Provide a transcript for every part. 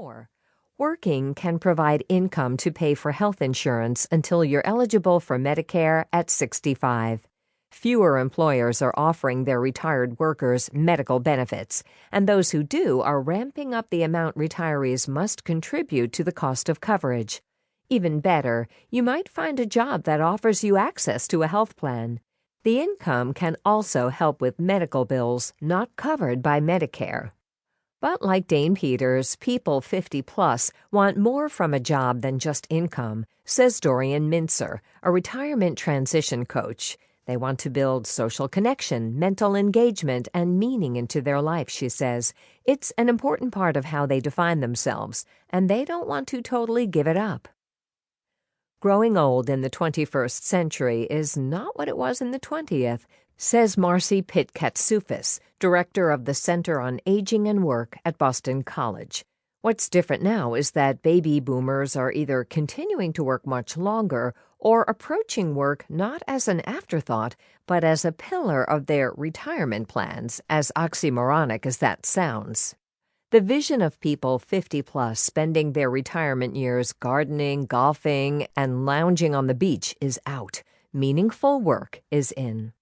4. Working can provide income to pay for health insurance until you're eligible for Medicare at 65. Fewer employers are offering their retired workers medical benefits, and those who do are ramping up the amount retirees must contribute to the cost of coverage. Even better, you might find a job that offers you access to a health plan. The income can also help with medical bills not covered by Medicare. But like Dane Peters, people 50-plus want more from a job than just income, says Dorian Mincer, a retirement transition coach. They want to build social connection, mental engagement, and meaning into their life, she says. It's an important part of how they define themselves, and they don't want to totally give it up. Growing old in the 21st century is not what it was in the 20th, says Marcy Pitt-Katsoufis, director of the Center on Aging and Work at Boston College. What's different now is that baby boomers are either continuing to work much longer or approaching work not as an afterthought, but as a pillar of their retirement plans, as oxymoronic as that sounds. The vision of people 50-plus spending their retirement years gardening, golfing, and lounging on the beach is out. Meaningful work is in.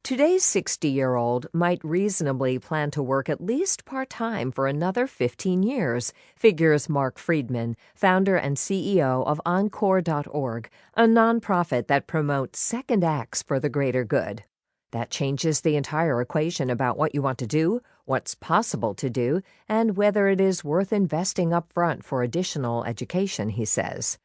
Today's 60-year-old might reasonably plan to work at least part-time for another 15 years, figures Mark Friedman, founder and CEO of Encore.org, a nonprofit that promotes second acts for the greater good. That changes the entire equation about what you want to do, what's possible to do, and whether it is worth investing up front for additional education, he says.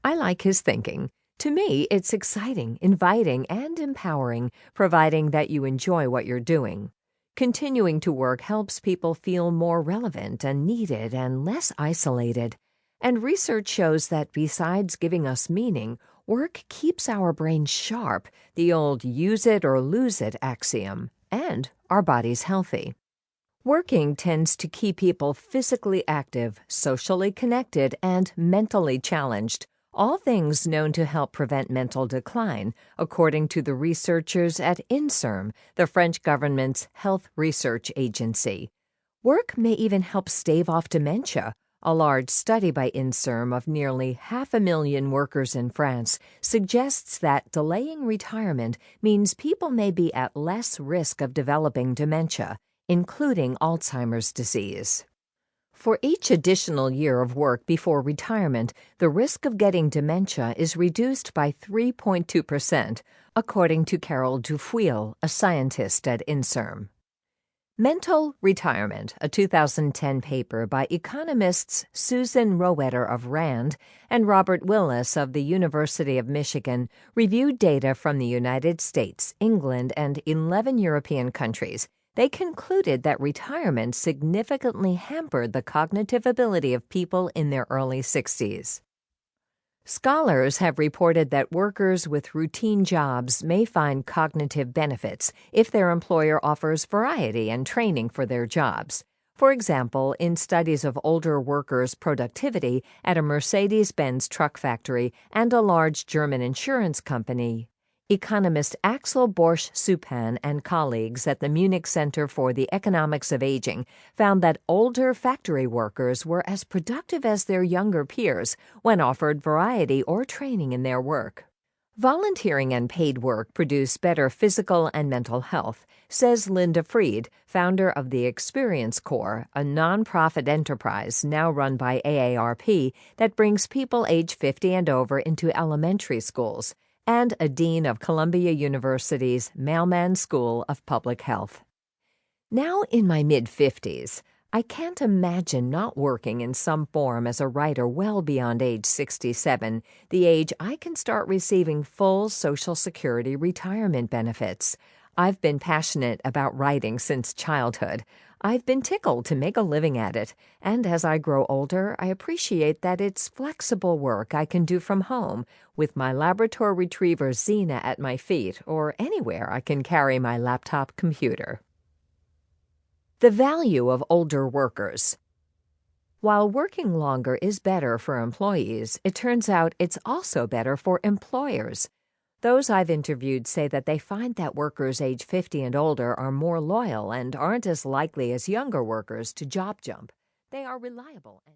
I like his thinking. To me, it's exciting, inviting, and empowering, providing that you enjoy what you're doing. Continuing to work helps people feel more relevant and needed and less isolated. And research shows that besides giving us meaning, work keeps our brains sharp, the old use it or lose it axiom, and our bodies healthy. Working tends to keep people physically active, socially connected, and mentally challenged, all things known to help prevent mental decline, according to the researchers at INSERM, the French government's health research agency. Work may even help stave off dementia. A large study by INSERM of nearly 500,000 workers in France suggests that delaying retirement means people may be at less risk of developing dementia, including Alzheimer's disease. For each additional year of work before retirement, the risk of getting dementia is reduced by 3.2%, according to Carol Dufuil, a scientist at INSERM. Mental Retirement, a 2010 paper by economists Susan Rowetter of Rand and Robert Willis of the University of Michigan, reviewed data from the United States, England, and 11 European countries. They concluded that retirement significantly hampered the cognitive ability of people in their early 60s. Scholars have reported that workers with routine jobs may find cognitive benefits if their employer offers variety and training for their jobs. For example, in studies of older workers' productivity at a Mercedes-Benz truck factory and a large German insurance company, economist Axel Borsch-Supan and colleagues at the Munich Center for the Economics of Aging found that older factory workers were as productive as their younger peers when offered variety or training in their work. Volunteering and paid work produce better physical and mental health, says Linda Fried, founder of the Experience Corps, a nonprofit enterprise now run by AARP that brings people age 50 and over into elementary schools, and a dean of Columbia University's Mailman School of Public Health. Now in my mid-50s, I can't imagine not working in some form as a writer well beyond age 67, the age I can start receiving full Social Security retirement benefits. I've been passionate about writing since childhood. I've been tickled to make a living at it, and as I grow older, I appreciate that it's flexible work I can do from home, with my Labrador Retriever Xena at my feet or anywhere I can carry my laptop computer. The value of older workers. While working longer is better for employees, it turns out it's also better for employers. Those I've interviewed say that they find that workers age 50 and older are more loyal and aren't as likely as younger workers to job jump. They are reliable and